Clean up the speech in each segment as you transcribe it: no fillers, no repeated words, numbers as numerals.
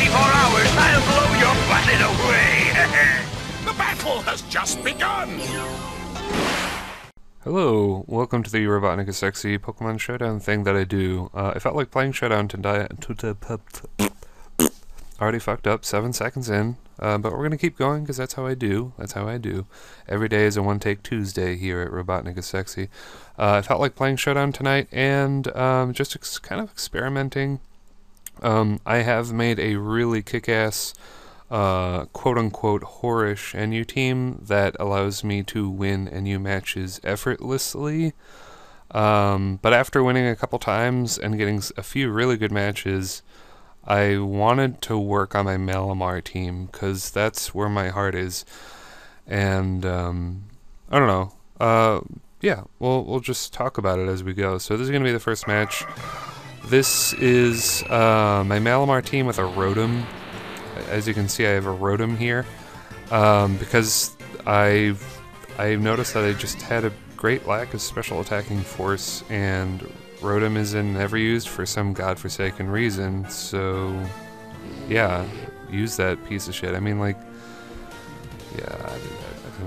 24 hours, I'll blow your planet away! The battle has just begun! Hello, welcome to the RobotnikIsSexy Pokemon Showdown thing that I do. I felt like playing Showdown already fucked up 7 seconds in, but we're gonna keep going because that's how I do. That's how I do. Every day is a one-take Tuesday here at RobotnikIsSexy. I felt like playing Showdown tonight and just kind of experimenting. I have made a really kick-ass quote-unquote whorish NU team that allows me to win NU matches effortlessly. But after winning a couple times and getting a few really good matches, I wanted to work on my Malamar team because that's where my heart is. And I don't know. Yeah, we'll just talk about it as we go. So this is going to be the first match. This is my Malamar team with a Rotom. As you can see, I have a Rotom here because I've noticed that I just had a great lack of special attacking force, and Rotom isn't ever used for some godforsaken reason. So yeah, use that piece of shit. I mean, like, yeah,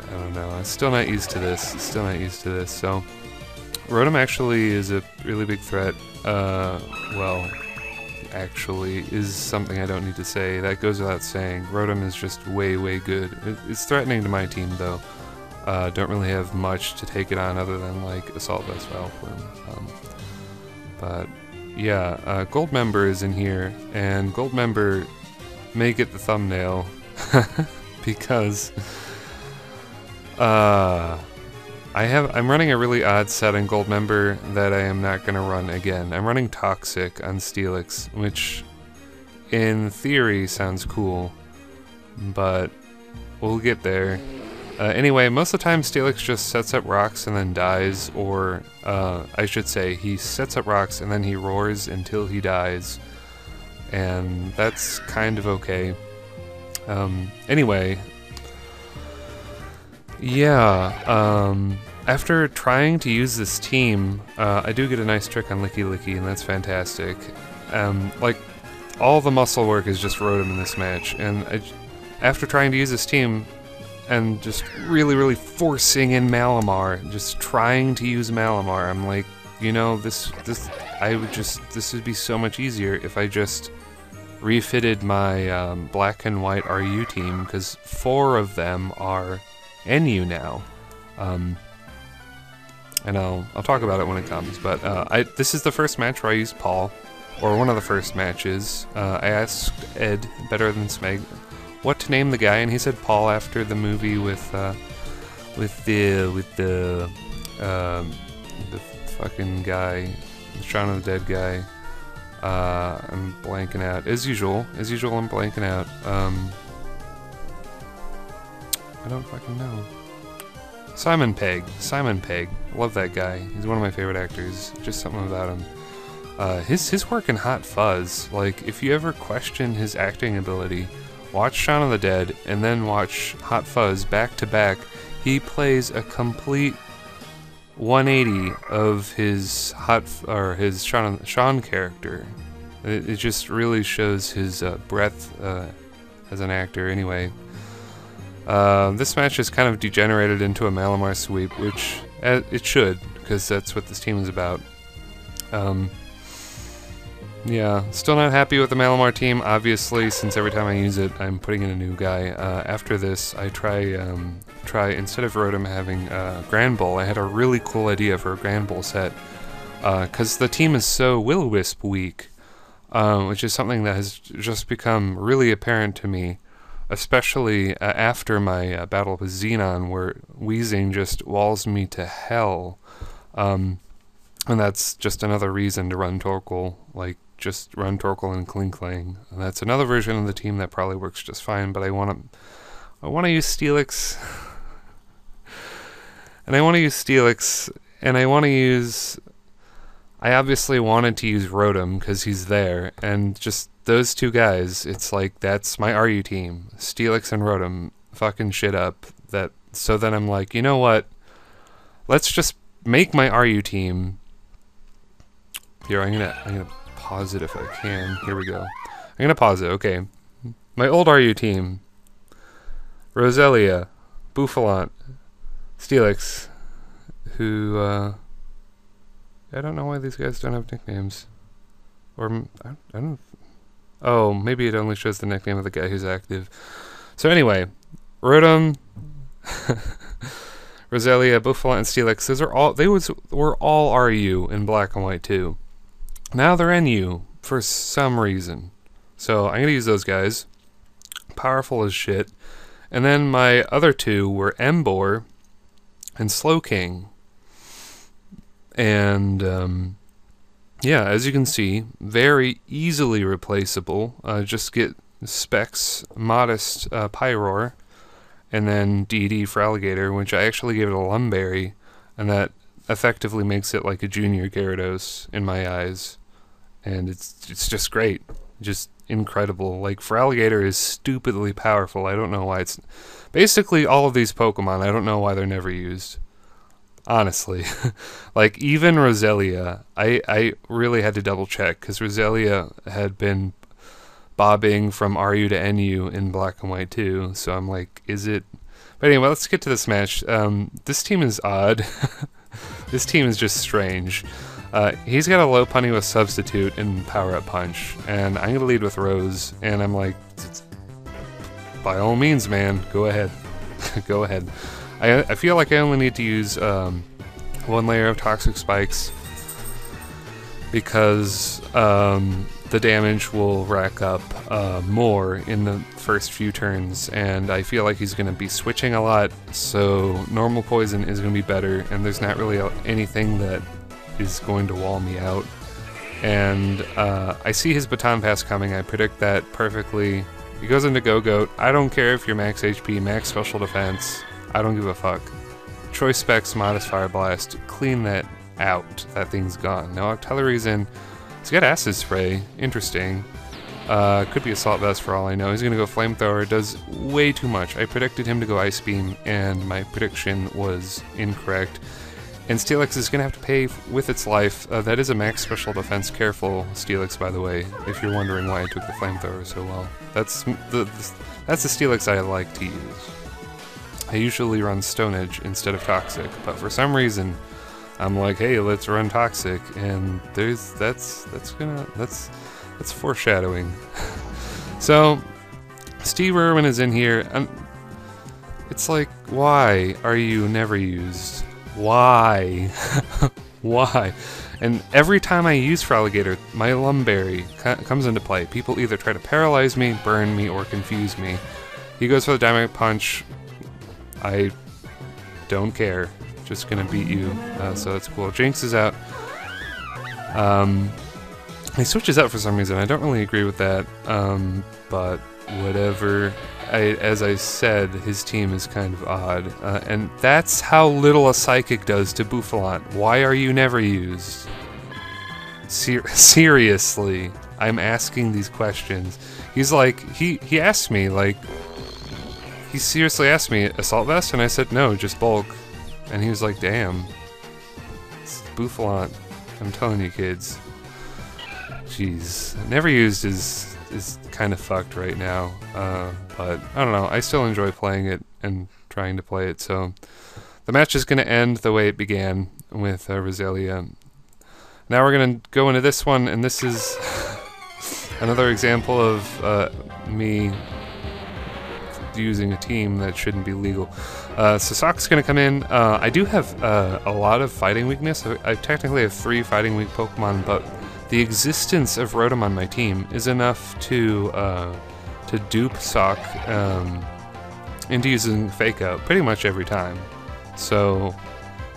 I don't know. I'm still not used to this. So Rotom actually is a really big threat. Well, actually is something I don't need to say. That goes without saying. Rotom is just way good. It's threatening to my team though. Don't really have much to take it on other than like Assault Vest Vileplume. But yeah, Goldmember is in here, and Goldmember may get the thumbnail because I'm running a really odd set in Goldmember that I am not going to run again. I'm running Toxic on Steelix, which in theory sounds cool, but we'll get there. Anyway, most of the time Steelix just sets up rocks and then dies, or I should say he sets up rocks and then he roars until he dies, and that's kind of okay. Anyway, yeah, after trying to use this team, I do get a nice trick on Licky Licky, and that's fantastic. Like, all the muscle work is just Rotom in this match, and after trying to use this team, and just really forcing in Malamar, just trying to use Malamar, I'm like, you know, this would be so much easier if I just refitted my black and white RU team, because 4 of them are NU now. And I'll talk about it when it comes, but this is the first match where I used Paul, or one of the first matches. I asked Ed, Better Than Smeg, what to name the guy, and he said Paul after the movie with the fucking guy, the Shaun of the Dead guy. I'm blanking out. As usual, I'm blanking out. I don't fucking know. Simon Pegg. Love that guy. He's one of my favorite actors. Just something about him. His work in Hot Fuzz, like, if you ever question his acting ability, watch Shaun of the Dead and then watch Hot Fuzz back to back. He plays a complete 180 of his his Shaun character. It just really shows his breadth as an actor. Anyway. This match is kind of degenerated into a Malamar sweep, which it should, because that's what this team is about. Yeah, still not happy with the Malamar team, obviously, since every time I use it, I'm putting in a new guy. After this, I try instead of Rotom having Grand Bull, I had a really cool idea for a Grand Bull set, because the team is so Will-O-Wisp weak, which is something that has just become really apparent to me. Especially after my battle with Xenon, where Weezing just walls me to hell. And that's just another reason to run Torkoal. Like, just run Torkoal and Klinklang. And that's another version of the team that probably works just fine, but I want to use Steelix. And I want to use Steelix, and I obviously wanted to use Rotom because he's there, and just those two guys, it's like, that's my RU team. Steelix and Rotom fucking shit up. So then I'm like, you know what? Let's just make my RU team. Here, I'm gonna pause it if I can. Here we go. I'm gonna pause it, okay. my old RU team. Roselia, Bouffalant, Steelix, who, I don't know why these guys don't have nicknames. Or, I don't... Oh, maybe it only shows the nickname of the guy who's active. So anyway, Rotom, Roselia, Bouffalant, and Steelix, those are all, were all RU in black and white too. Now they're NU for some reason. So I'm going to use those guys. Powerful as shit. And then my other two were Emboar and Slowking. And, yeah, as you can see, very easily replaceable. Just get Specs, Modest Pyroar, and then DD for Alligator, which I actually gave it a Lumberry, and that effectively makes it like a junior Gyarados in my eyes. And it's just great. Just incredible. Like, for Alligator is stupidly powerful. I don't know why it's... Basically, all of these Pokemon, I don't know why they're never used. Honestly. Like, even Roselia, I really had to double check, because Roselia had been bobbing from RU to NU in black and white too, so I'm like, is it... But anyway, let's get to this match. This team is odd. This team is just strange. He's got a low punny with Substitute and Power Up Punch, and I'm going to lead with Rose, and I'm like, by all means, man, go ahead. Go ahead. I feel like I only need to use one layer of Toxic Spikes because the damage will rack up more in the first few turns, and I feel like he's going to be switching a lot, so normal poison is going to be better, and there's not really anything that is going to wall me out. And I see his Baton Pass coming. I predict that perfectly. He goes into Go-Goat. I don't care if you're max HP, max special defense. I don't give a fuck. Choice Specs, Modest Fire Blast. Clean that out. That thing's gone. Now Octillery's in. He's got Acid Spray. Interesting. Could be Assault Vest for all I know. He's going to go Flamethrower. Does way too much. I predicted him to go Ice Beam, and my prediction was incorrect. And Steelix is going to have to pay with its life. That is a max special defense. Careful, Steelix, by the way, if you're wondering why I took the Flamethrower so well. That's the Steelix I like to use. I usually run Stone Edge instead of Toxic, but for some reason, I'm like, hey, let's run Toxic, and that's foreshadowing. So, Steve Irwin is in here, and it's like, why are you never used? Why? Why? And every time I use for Alligator, my Lumberry comes into play. People either try to paralyze me, burn me, or confuse me. He goes for the Dynamic Punch. I don't care. Just gonna beat you. So that's cool. Jinx is out. He switches out for some reason. I don't really agree with that. But whatever. As I said, his team is kind of odd. And that's how little a Psychic does to Bouffalant. Why are you never used? Seriously. I'm asking these questions. He's like, he asked me, like, he seriously asked me, Assault Vest? And I said, no, just Bulk. And he was like, damn. It's Bouffalant. I'm telling you, kids. Jeez. Never used is kind of fucked right now. But, I don't know. I still enjoy playing it and trying to play it. So, the match is going to end the way it began with Roselia. Now we're going to go into this one, and this is another example of me using a team that shouldn't be legal. So Sock's going to come in. I do have a lot of fighting weakness. I technically have 3 fighting weak Pokemon, but the existence of Rotom on my team is enough to dupe Sock into using Fake Out pretty much every time. So,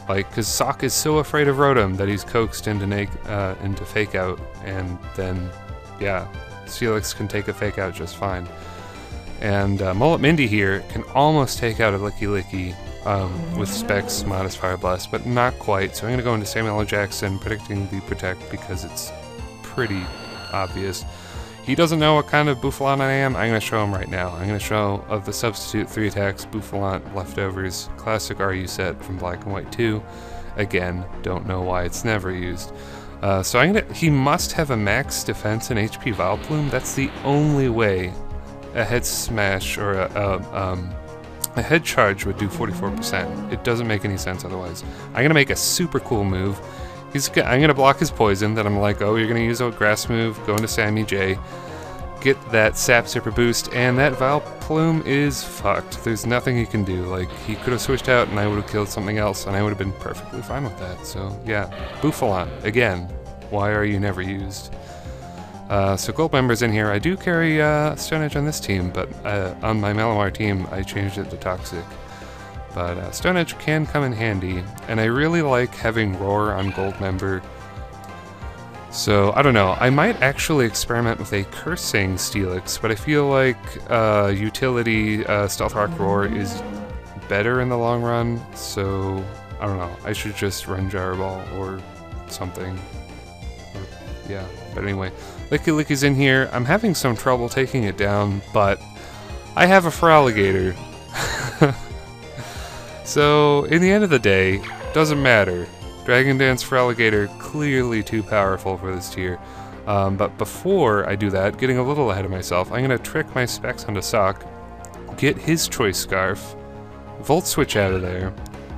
like, because Sock is so afraid of Rotom that he's coaxed into Fake Out, and then, yeah, Steelix can take a Fake Out just fine. And Mullet Mindy here can almost take out a Licky Licky with Specs, Modest Fire Blast, but not quite. So I'm going to go into Samuel L. Jackson, predicting the Protect because it's pretty obvious. He doesn't know what kind of Bouffalant I am. I'm going to show him right now. I'm going to show of the Substitute 3 attacks, Bouffalant, Leftovers, classic RU set from Black and White 2. Again, don't know why it's never used. So he must have a max defense and HP Vileplume. That's the only way. a head smash or a head charge would do 44%. It doesn't make any sense otherwise. I'm gonna make a super cool move. I'm gonna block his poison. Then I'm like, oh, you're gonna use a grass move, go into Sammy J, get that Sap Super boost, and that Vileplume is fucked. There's nothing he can do. Like, he could have switched out and I would have killed something else and I would have been perfectly fine with that. So yeah, Bouffalon, again, why are you never used? So Gold Member's in here. I do carry Stone Edge on this team, but on my Malamar team I changed it to Toxic. But Stone Edge can come in handy, and I really like having Roar on Gold Member. So, I don't know, I might actually experiment with a Cursing Steelix, but I feel like utility Stealth Rock Roar is better in the long run, so I don't know, I should just run Gyro Ball or something. Yeah, but anyway, Licky Licky's in here. I'm having some trouble taking it down, but I have a Feraligatr. So, in the end of the day, doesn't matter. Dragon Dance Feraligatr, clearly too powerful for this tier. But before I do that, getting a little ahead of myself, I'm going to trick my specs onto Sock, get his Choice Scarf, Volt Switch out of there,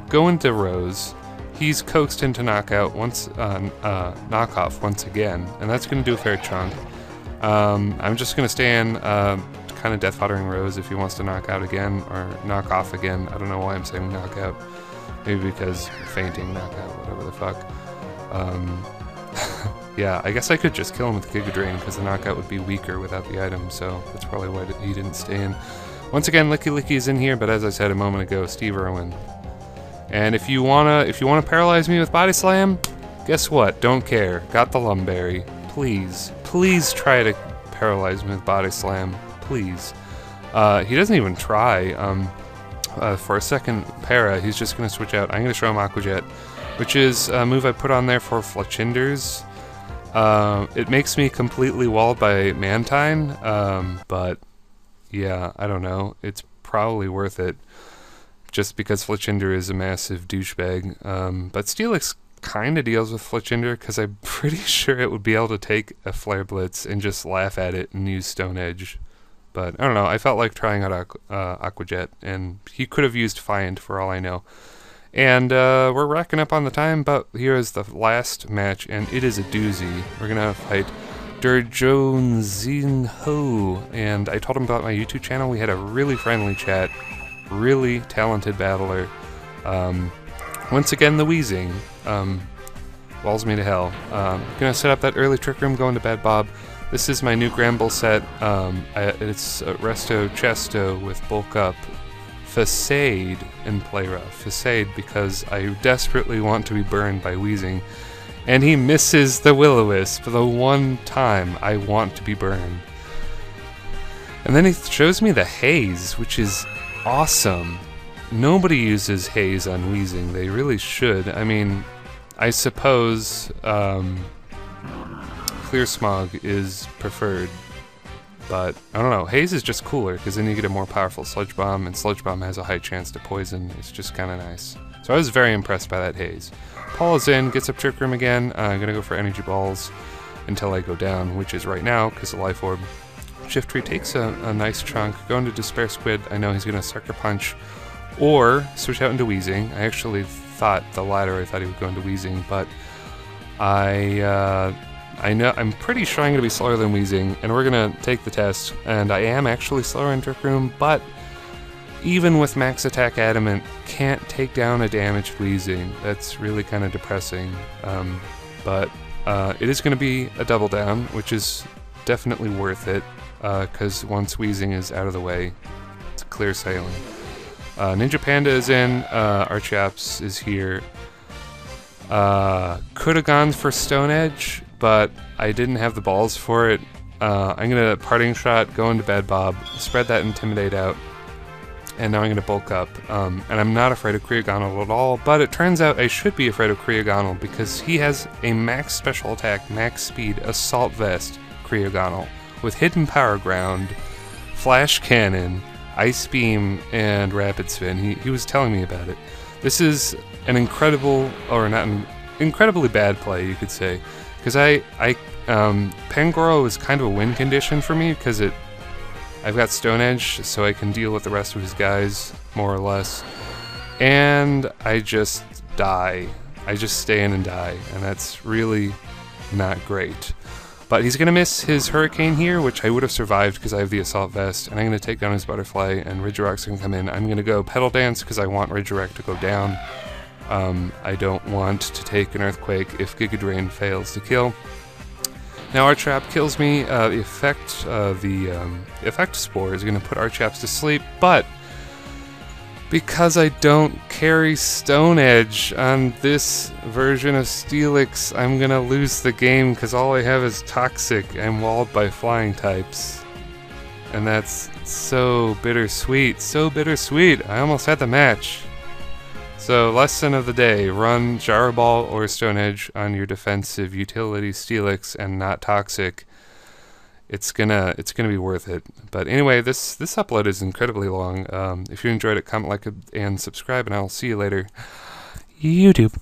go into Rose. He's coaxed into knockout once, knockoff once again, and that's going to do a fair chunk. I'm just going to stay in kind of death foddering Rose if he wants to knock out again, or knock off again. I don't know why I'm saying knockout. Maybe because fainting, knockout, whatever the fuck. Yeah, I guess I could just kill him with Giga Drain because the knockout would be weaker without the item, so that's probably why he didn't stay in. Once again, Licky Licky is in here, but as I said a moment ago, Steve Irwin. And if you wanna paralyze me with Body Slam, guess what? Don't care. Got the Lumberry. Please, please try to paralyze me with Body Slam. Please. He doesn't even try. For a second para, he's just going to switch out. I'm going to show him Aqua Jet, which is a move I put on there for Fletchinders. It makes me completely walled by Mantine, but yeah, I don't know. It's probably worth it, just because Fletchinder is a massive douchebag. But Steelix kind of deals with Fletchinder, because I'm pretty sure it would be able to take a Flare Blitz and just laugh at it and use Stone Edge. But I don't know, I felt like trying out Aqua Jet, and he could have used Fiend for all I know. And we're racking up on the time, but here is the last match, and it is a doozy. We're going to fight Durjonezinho, and I told him about my YouTube channel. We had a really friendly chat, really talented battler. Once again, the Wheezing walls me to hell. Gonna set up that early Trick Room, going to Bad Bob. This is my new Gramble set. It's Resto Chesto with Bulk Up, Facade, and Play Rough. Facade because I desperately want to be burned by Wheezing, and he misses the Will-O-Wisp the one time I want to be burned. And then he shows me the Haze, which is awesome. Nobody uses Haze on Wheezing. They really should. I mean, I suppose Clear Smog is preferred, but I don't know. Haze is just cooler because then you get a more powerful Sludge Bomb, and Sludge Bomb has a high chance to poison. It's just kind of nice. So I was very impressed by that Haze. Paul is in, gets up Trick Room again. I'm gonna go for Energy Balls until I go down, which is right now because of Life Orb. Shift Tree takes a nice chunk. Going to Despair Squid. I know he's gonna Sucker Punch or switch out into Wheezing. I actually thought the latter. I thought he would go into Wheezing, but I'm pretty sure I'm going to be slower than Wheezing, and we're going to take the test, and I am actually slower in Trick Room, but even with Max Attack Adamant, can't take down a damaged Wheezing. That's really kind of depressing, but it is going to be a double down, which is definitely worth it, because once Wheezing is out of the way, it's clear sailing. Ninja Panda is in, Archaps is here. Could have gone for Stone Edge, but I didn't have the balls for it. I'm gonna Parting Shot, go into Bad Bob, spread that Intimidate out, and now I'm gonna bulk up. And I'm not afraid of Kriagonal at all, but it turns out I should be afraid of Kriagonal because he has a max special attack, max speed, Assault Vest Kriagonal with Hidden Power Ground, Flash Cannon, Ice Beam, and Rapid Spin. He was telling me about it. This is an incredible, or not an incredibly bad play, you could say, because Pangoro is kind of a win condition for me because I I've got Stone Edge, so I can deal with the rest of his guys, more or less. And I just die. I just stay in and die, and that's really not great. But he's going to miss his Hurricane here, which I would have survived because I have the Assault Vest, and I'm going to take down his Butterfly, and Regirock's going to come in. I'm going to go Petal Dance because I want Regirock to go down. I don't want to take an Earthquake if Giga Drain fails to kill. Now our Trap kills me. The Effect Spore is going to put our Chaps to sleep, but because I don't carry Stone Edge on this version of Steelix, I'm gonna lose the game because all I have is Toxic. I'm walled by flying types. And that's so bittersweet, so bittersweet. I almost had the match. So, lesson of the day, run Gyro Ball or Stone Edge on your defensive utility Steelix and not Toxic. It's gonna be worth it. But anyway, this upload is incredibly long. If you enjoyed it, comment, like, and subscribe, and I'll see you later. YouTube.